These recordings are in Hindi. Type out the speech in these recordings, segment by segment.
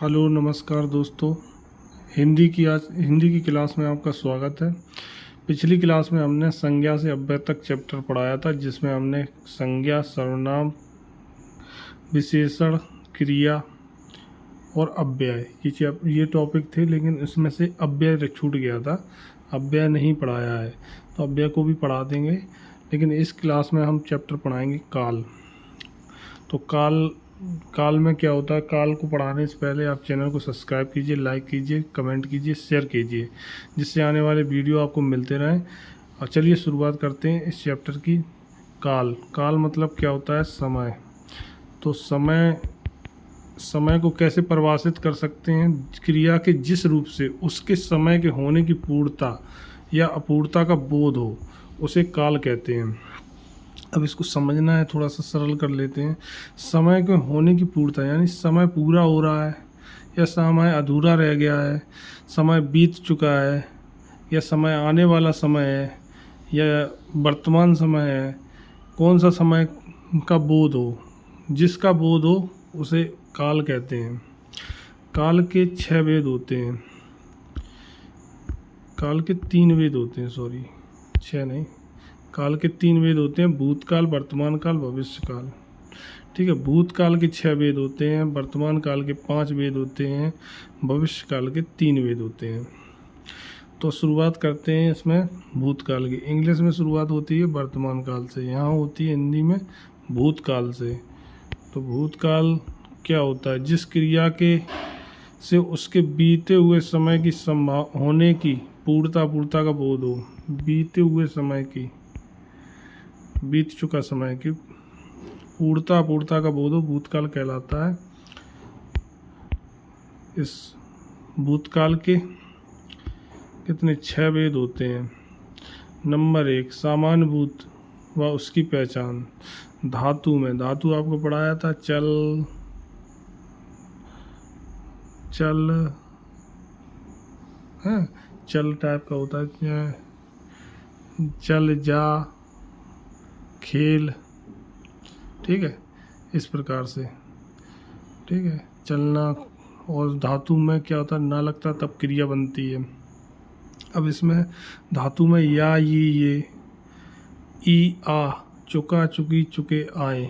हेलो नमस्कार दोस्तों। हिंदी की क्लास में आपका स्वागत है। पिछली क्लास में हमने संज्ञा से अव्यय तक चैप्टर पढ़ाया था, जिसमें हमने संज्ञा, सर्वनाम, विशेषण, क्रिया और अव्यय ये टॉपिक थे, लेकिन इसमें से अव्यय छूट गया था। अव्यय नहीं पढ़ाया है, तो अव्यय को भी पढ़ा देंगे। लेकिन इस क्लास में हम चैप्टर पढ़ाएंगे काल। तो काल में क्या होता है, काल को पढ़ाने से पहले आप चैनल को सब्सक्राइब कीजिए, लाइक कीजिए, कमेंट कीजिए, शेयर कीजिए, जिससे आने वाले वीडियो आपको मिलते रहें। और चलिए शुरुआत करते हैं इस चैप्टर की। काल मतलब क्या होता है, समय। तो समय को कैसे परिभाषित कर सकते हैं, क्रिया के जिस रूप से उसके समय के होने की पूर्णता या अपूर्णता का बोध हो, उसे काल कहते हैं। अब इसको समझना है, थोड़ा सा सरल कर लेते हैं। समय के होने की पूर्णता यानी समय पूरा हो रहा है या समय अधूरा रह गया है, समय बीत चुका है या समय आने वाला समय है या वर्तमान समय है। कौन सा समय का बोध हो, जिसका बोध हो, उसे काल कहते हैं। काल के 6 वेद होते हैं। काल के 3 वेद होते हैं, सॉरी 6 नहीं, काल के 3 वेद होते हैं: भूतकाल, वर्तमान काल, भविष्य काल। ठीक है, भूतकाल के 6 वेद होते हैं, वर्तमान काल के 5 वेद होते हैं, भविष्य काल के 3 वेद होते हैं। तो शुरुआत करते हैं इसमें भूतकाल की। इंग्लिश में शुरुआत होती है वर्तमान काल से, यहाँ होती है हिंदी में भूतकाल से। तो भूतकाल क्या होता है, जिस क्रिया के से उसके बीते हुए समय की होने की पूर्णता का बोध हो। बीते हुए समय की, बीत चुका समय की पूर्णता का बोध हो, भूतकाल कहलाता है। इस भूतकाल के कितने 6 वेद होते हैं। नंबर 1, सामान्य भूत व उसकी पहचान। धातु में, धातु आपको पढ़ाया था, चल है, चल टाइप का होता है, चल, जा, खेल। ठीक है, इस प्रकार से। ठीक है, चलना। और धातु में क्या होता है, ना लगता तब क्रिया बनती है। अब इसमें धातु में या, ये, ई, आ, चुका, चुकी, चुके, आए,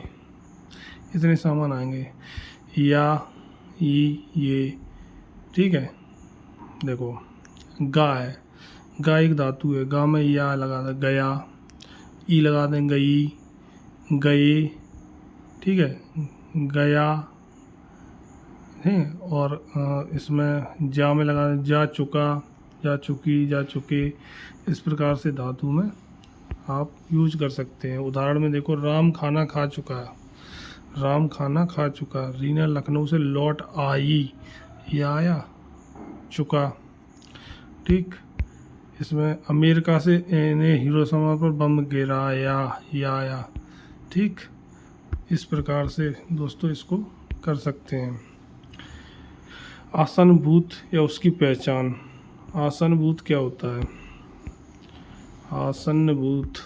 इतने सामान आएंगे। या, ये। ठीक है, देखो गा है, गा एक धातु है, गा में या लगा दें, गया। ई लगा दें, गई, गए। ठीक है, गया है। और इसमें जा में लगा दें, जा चुका, जा चुकी, जा चुके। इस प्रकार से धातु में आप यूज कर सकते हैं। उदाहरण में देखो, राम खाना खा चुका, राम खाना खा चुका। रीना लखनऊ से लौट आई, या आया, चुका। ठीक, इसमें अमेरिका से ने हिरोशिमा पर बम गिराया, या आया। ठीक, इस प्रकार से दोस्तों इसको कर सकते हैं। आसन भूत या उसकी पहचान। आसन भूत क्या होता है, आसन भूत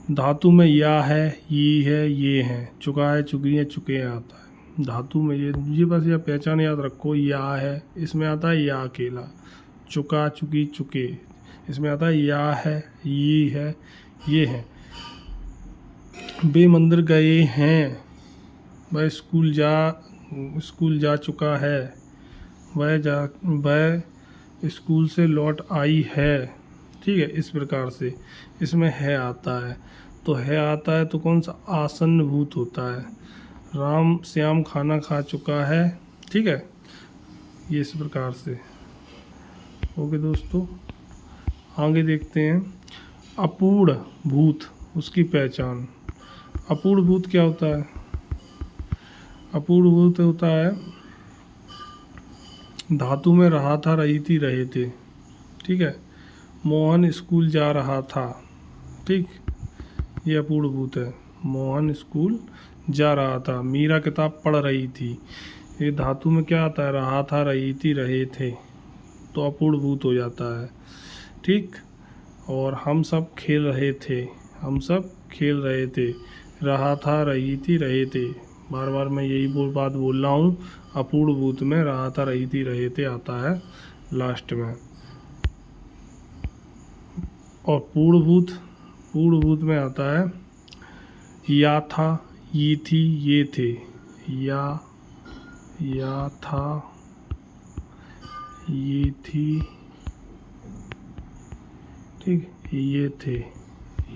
धातु में या है, ये है, चुका है, चुकी है, चुके आता है। धातु में ये बस यह पहचान याद रखो, या है, इसमें आता है या अकेला। चुका, चुकी, चुके, इसमें आता है या है, ये है। वे मंदिर गए हैं, वह स्कूल जा चुका है, वह स्कूल से लौट आई है। ठीक है, इस प्रकार से इसमें है आता है। तो है आता है तो कौन सा, आसन्न भूत होता है। राम श्याम खाना खा चुका है। ठीक है, ये इस प्रकार से। ओके दोस्तों, आगे देखते हैं अपूर्ण भूत, उसकी पहचान। अपूर्ण भूत क्या होता है, अपूर्ण भूत होता है धातु में रहा था, रही थी, रहे थे। ठीक है, मोहन स्कूल जा रहा था। ठीक, ये अपूर्ण भूत है। मोहन स्कूल जा रहा था। मीरा किताब पढ़ रही थी। ये धातु में क्या आता है, रहा था, रही थी, रहे थे, तो अपूर्ण भूत हो जाता है। ठीक, और हम सब खेल रहे थे, हम सब खेल रहे थे। रहा था, रही थी, रहे थे, बार बार मैं यही बात बोल रहा हूँ। अपूर्ण भूत में रहा था, रही थी, रहे थे आता है लास्ट में। और पूर्ण भूत में आता है या था, ये थी, ये थे। या था, ये थी, ठीक, ये थे,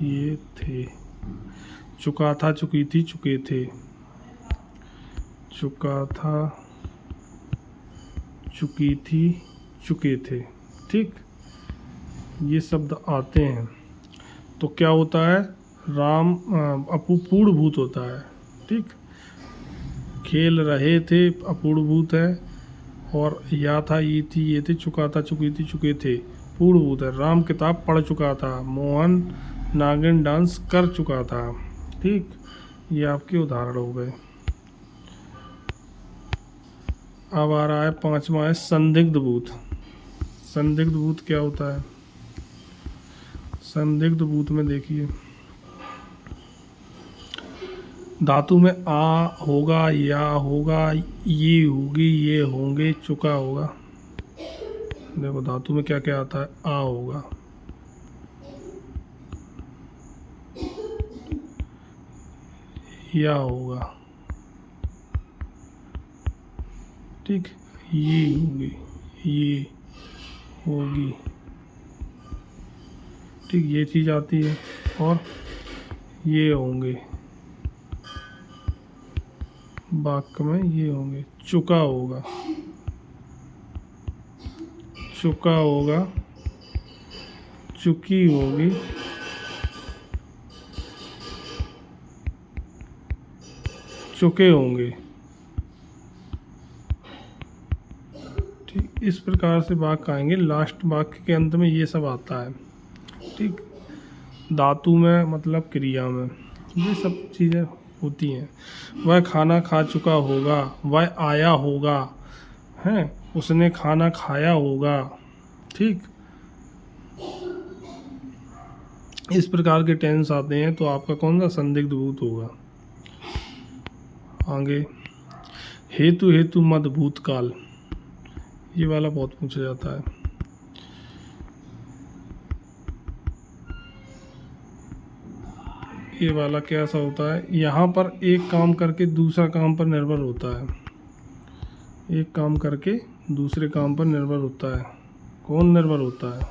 ये थे। चुका था, चुकी थी, चुके थे। चुका था, चुकी थी, चुके थे। ठीक, ये शब्द आते हैं तो क्या होता है, राम अपूर्ण भूत होता है। ठीक, खेल रहे थे अपूर्ण भूत है, और या था, ये थी, ये थे, चुका था, चुकी थी, चुके थे पूर्ण भूत है। राम किताब पढ़ चुका था, मोहन नागिन डांस कर चुका था। ठीक, ये आपके उदाहरण हो गए। अब आ रहा है 5वां है संदिग्ध भूत। संदिग्ध भूत क्या होता है? संदिग्ध भूत में देखिए, धातु में आ होगा, या होगा, ये होगी, ये होंगे, चुका होगा। देखो धातु में क्या क्या आता है, आ होगा, या होगा, ठीक, ये होगी, ये होगी, ठीक, ये चीज़ आती है, और ये होंगे, वाक्य में ये होंगे। चुका होगा, चुका होगा, चुकी होगी, चुके होंगे। ठीक, इस प्रकार से वाक्य आएंगे। लास्ट वाक्य के अंत में ये सब आता है। ठीक, धातु में मतलब क्रिया में ये सब चीज़ें होती हैं। वह खाना खा चुका होगा, वह आया होगा, हैं, उसने खाना खाया होगा। ठीक, इस प्रकार के टेंस आते हैं तो आपका कौन सा संदिग्ध भूत होगा। आगे हेतु हेतु मद भूतकाल, ये वाला बहुत पूछा जाता है। ये वाला कैसा होता है, यहाँ पर एक काम करके दूसरा काम पर निर्भर होता है। एक काम करके दूसरे काम पर निर्भर होता है। कौन निर्भर होता है?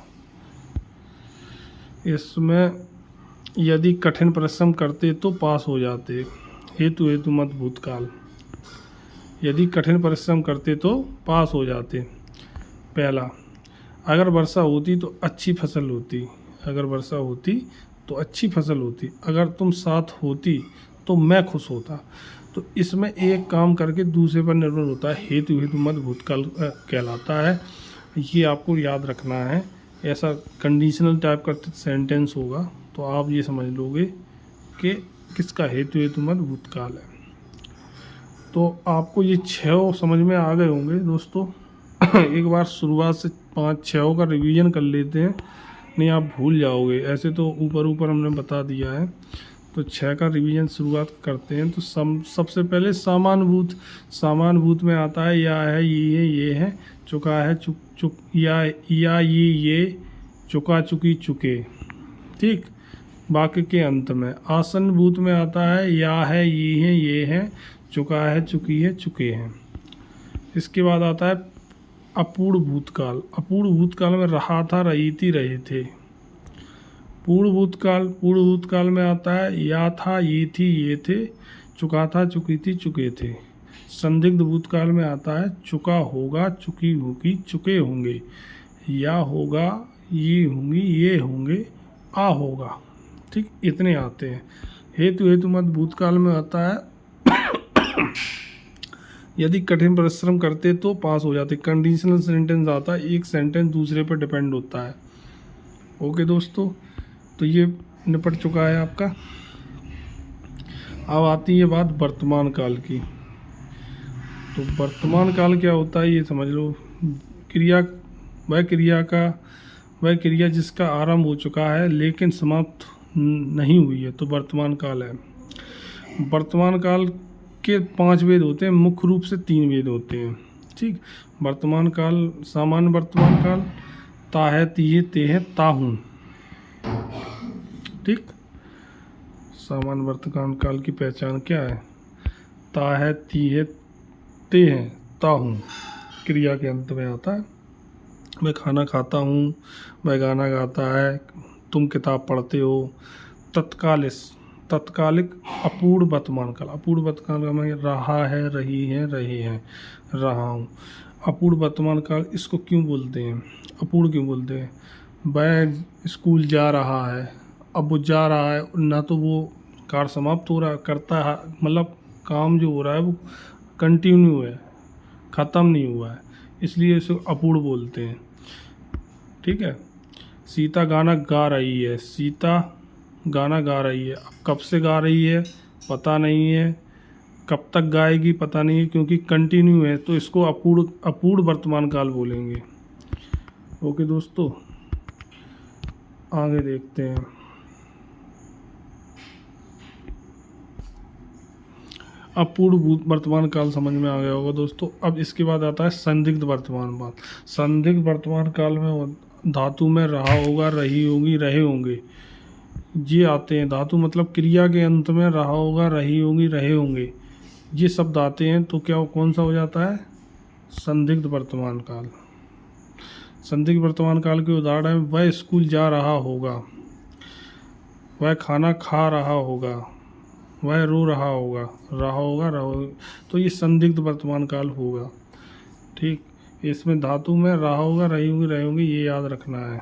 इसमें यदि कठिन परिश्रम करते तो पास हो जाते। हेतु हेतु मत भूतकाल, यदि कठिन परिश्रम करते तो पास हो जाते। पहला, अगर वर्षा होती तो अच्छी फसल होती। अगर वर्षा होती तो अच्छी फसल होती। अगर तुम साथ होती तो मैं खुश होता। तो इसमें एक काम करके दूसरे पर निर्भर होता है। हेतु हेतु मत भूतकाल कहलाता है। ये आपको याद रखना है। ऐसा कंडीशनल टाइप का सेंटेंस होगा तो आप ये समझ लोगे कि किसका हेतु हेतु मत भूतकाल है। तो आपको ये 6 समझ में आ गए होंगे दोस्तों। एक बार शुरुआत से 5-6 का रिवीजन कर लेते हैं, नहीं आप भूल जाओगे। ऐसे तो ऊपर ऊपर हमने बता दिया है, तो 6 का रिवीजन शुरुआत करते हैं। तो सबसे पहले सामान्यभूत। सामान्यभूत में आता है या है, ये है, चुका है, चुक चुक, या ये, चुका चुकी चुके। ठीक, वाक्य के अंत में आसन्नभूत में आता है या है, ये है, चुका है, चुकी है, चुके हैं। इसके बाद आता है अपूर्ण भूतकाल। अपूर्ण भूतकाल में रहा था, रही थी, रहे थे। पूर्ण भूतकाल में आता है या था, ये थी, ये थे, चुका था, चुकी थी, चुके थे। संदिग्ध भूतकाल में आता है चुका होगा, चुकी होगी, चुके होंगे, या होगा, ये होंगी, ये होंगे, आ होगा। ठीक, इतने आते हैं। हेतु हेतु मत भूतकाल में आता है यदि कठिन परिश्रम करते तो पास हो जाते। कंडीशनल सेंटेंस आता है, एक सेंटेंस दूसरे पर डिपेंड होता है। ओके दोस्तों, तो ये निपट चुका है आपका। अब आती है बात वर्तमान काल की। तो वर्तमान काल क्या होता है ये समझ लो। वह क्रिया जिसका आरंभ हो चुका है लेकिन समाप्त नहीं हुई है, तो वर्तमान काल है। वर्तमान काल के 5 वेद होते हैं, मुख्य रूप से 3 वेद होते हैं। ठीक, वर्तमान काल, सामान्य वर्तमान काल, ता है ती है ते है ता हूँ। ठीक, सामान्य वर्तमान काल की पहचान क्या है? ता है ती है ते है ता हूँ, क्रिया के अंत में आता है। मैं खाना खाता हूँ, मैं गाना गाता है, तुम किताब पढ़ते हो। तत्कालिक अपूर्ण वर्तमान काल, अपूर्ण वर्तमान काल में रहा है, रही है, रहे हैं, रहा हूँ। अपूर्ण वर्तमान काल इसको क्यों बोलते हैं, अपूर्ण क्यों बोलते हैं? वह स्कूल जा रहा है, अब वो जा रहा है ना, तो वो कार्य समाप्त हो रहा करता है, मतलब काम जो हो रहा है वो कंटिन्यू है, ख़त्म नहीं हुआ है, इसलिए इसे अपूर्ण बोलते हैं। ठीक है, सीता गाना गा रही है, सीता गाना गा रही है, अब कब से गा रही है पता नहीं है, कब तक गाएगी पता नहीं है, क्योंकि कंटिन्यू है, तो इसको अपूर्ण वर्तमान काल बोलेंगे। ओके दोस्तों, आगे देखते हैं। अपूर्ण वर्तमान काल समझ में आ गया होगा दोस्तों। अब इसके बाद आता है संदिग्ध वर्तमान काल। संदिग्ध वर्तमान काल में धातु में रहा होगा, रही होगी, रहे होंगे, ये आते हैं। धातु मतलब क्रिया के अंत में रहा होगा, रही होगी, रहे होंगे, ये शब्द आते हैं, तो क्या कौन सा हो जाता है? संदिग्ध वर्तमान काल। संदिग्ध वर्तमान काल के उदाहरण है, वह स्कूल जा रहा होगा, वह खाना खा रहा होगा, वह रो रहा होगा, रहो, तो ये संदिग्ध वर्तमान काल होगा। ठीक, इसमें धातु में रहा होगा, रही होगी, रहे होंगे, ये याद रखना है।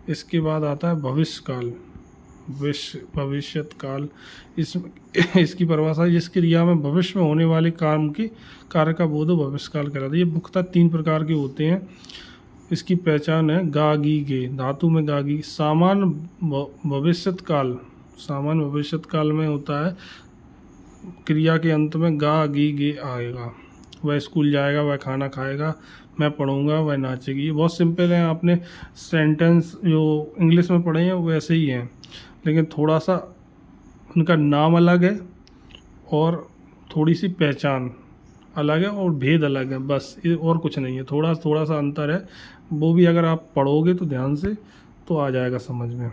इसके बाद आता है भविष्य काल, भविष्यत काल। इसकी परिभाषा, जिस क्रिया में भविष्य में होने वाले कार्य का बोध भविष्य काल कहलाता है। ये मुख्यतः 3 प्रकार के होते हैं। इसकी पहचान है गा गी गे, धातु में गा गी। सामान्य भविष्यत काल में होता है, क्रिया के अंत में गा गी गे आएगा। वह स्कूल जाएगा, वह खाना खाएगा, मैं पढ़ूंगा, वह नाचेगी। ये बहुत सिंपल है, आपने सेंटेंस जो इंग्लिश में पढ़े हैं वैसे ही हैं, लेकिन थोड़ा सा उनका नाम अलग है और थोड़ी सी पहचान अलग है और भेद अलग है, बस ये और कुछ नहीं है। थोड़ा सा अंतर है, वो भी अगर आप पढ़ोगे तो ध्यान से तो आ जाएगा समझ में।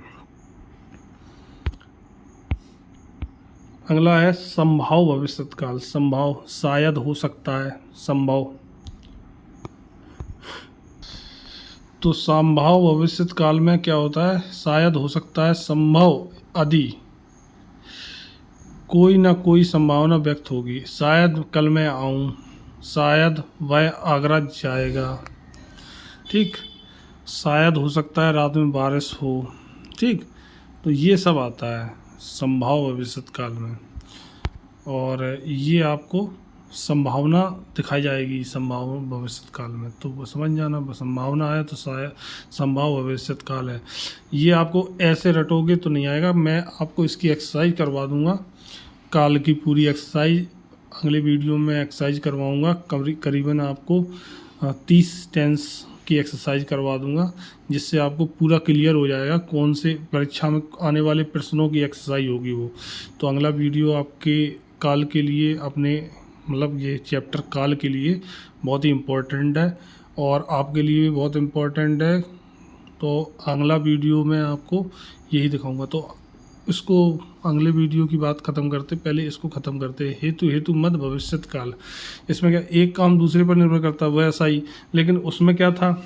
अगला है संभाव भविष्यत काल। संभाव, शायद, हो सकता है, संभव। तो संभाव भविष्यत काल में क्या होता है? शायद, हो सकता है, संभव आदि कोई ना कोई संभावना व्यक्त होगी। शायद कल मैं आऊँ, शायद वह आगरा जाएगा। ठीक, शायद हो सकता है रात में बारिश हो। ठीक, तो ये सब आता है संभाव भविष्यत काल में, और ये आपको संभावना दिखाई जाएगी संभाव भविष्यत काल में, तो वो समझ जाना। संभावना है तो शायद संभाव भविष्यत काल है। ये आपको ऐसे रटोगे तो नहीं आएगा, मैं आपको इसकी एक्सरसाइज करवा दूंगा, काल की पूरी एक्सरसाइज अगले वीडियो में एक्सरसाइज करवाऊंगा। करीबन आपको 30 टेंस की एक्सरसाइज करवा दूंगा, जिससे आपको पूरा क्लियर हो जाएगा कौन से परीक्षा में आने वाले प्रश्नों की एक्सरसाइज होगी वो। तो अगला वीडियो आपके काल के लिए, अपने मतलब ये चैप्टर काल के लिए बहुत ही इम्पोर्टेंट है और आपके लिए भी बहुत इम्पोर्टेंट है। तो अगला वीडियो में आपको यही दिखाऊंगा। तो इसको अगले वीडियो की बात ख़त्म करते पहले इसको ख़त्म करते। हेतु मत भविष्यत काल, इसमें क्या एक काम दूसरे पर निर्भर करता है, वैसा ही, लेकिन उसमें क्या था,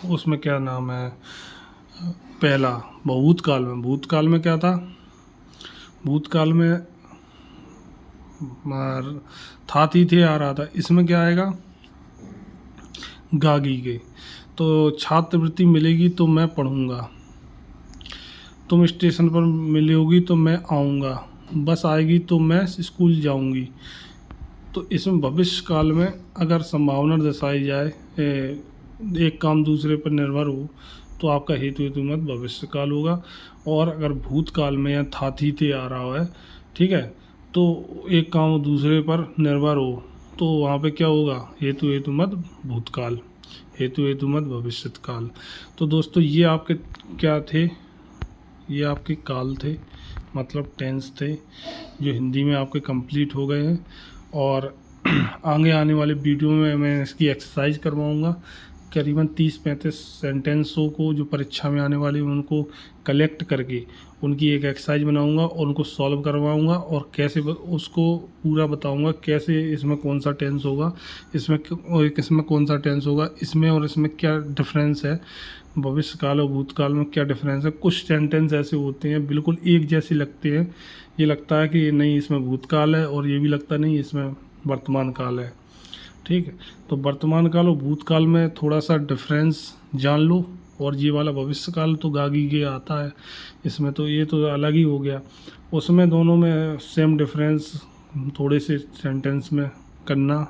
उसमें क्या नाम है, पहला भूतकाल में। भूतकाल में क्या था? भूतकाल में था थी थे आ रहा था। इसमें क्या आएगा? गागी के। तो छात्रवृत्ति मिलेगी तो मैं पढ़ूंगा, तुम स्टेशन पर मिलोगी तो मैं आऊँगा, बस आएगी तो मैं स्कूल जाऊँगी। तो इसमें भविष्य काल में अगर संभावना दर्शाई जाए, एक काम दूसरे पर निर्भर हो, तो आपका हेतु मत भविष्य काल होगा। और अगर भूतकाल में या था थी थे आ रहा है, ठीक है, तो एक काम दूसरे पर निर्भर हो, तो वहाँ पे क्या होगा? हेतु मत भूतकाल, हेतु मत भविष्यत काल। तो दोस्तों ये आपके क्या थे? ये आपके काल थे, मतलब टेंस थे जो हिंदी में आपके कंप्लीट हो गए हैं। और आगे आने वाले वीडियो में मैं इसकी एक्सरसाइज करवाऊँगा। करीबन 30-35 सेंटेंसों को जो परीक्षा में आने वाली उनको कलेक्ट करके उनकी एक एक्सरसाइज बनाऊंगा और उनको सॉल्व करवाऊंगा और कैसे उसको पूरा बताऊंगा, कैसे इसमें कौन सा टेंस होगा, इसमें कौन सा टेंस होगा, इसमें और इसमें क्या डिफरेंस है, भविष्य काल और भूतकाल में क्या डिफरेंस है। कुछ सेंटेंस ऐसे होते हैं बिल्कुल एक जैसे लगते हैं, ये लगता है कि नहीं इसमें भूतकाल है, और ये भी लगता नहीं इसमें वर्तमान काल है। ठीक है, तो वर्तमान काल और भूतकाल में थोड़ा सा डिफरेंस जान लो, और ये वाला भविष्य काल तो गागी के आता है, इसमें तो ये तो अलग ही हो गया। उसमें दोनों में सेम डिफरेंस थोड़े से सेंटेंस में करना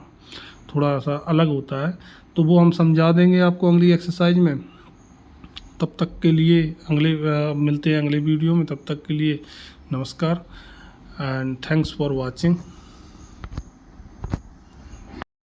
थोड़ा सा अलग होता है, तो वो हम समझा देंगे आपको अगली एक्सरसाइज में। तब तक के लिए मिलते हैं अगले वीडियो में। तब तक के लिए नमस्कार एंड थैंक्स फॉर वाचिंग।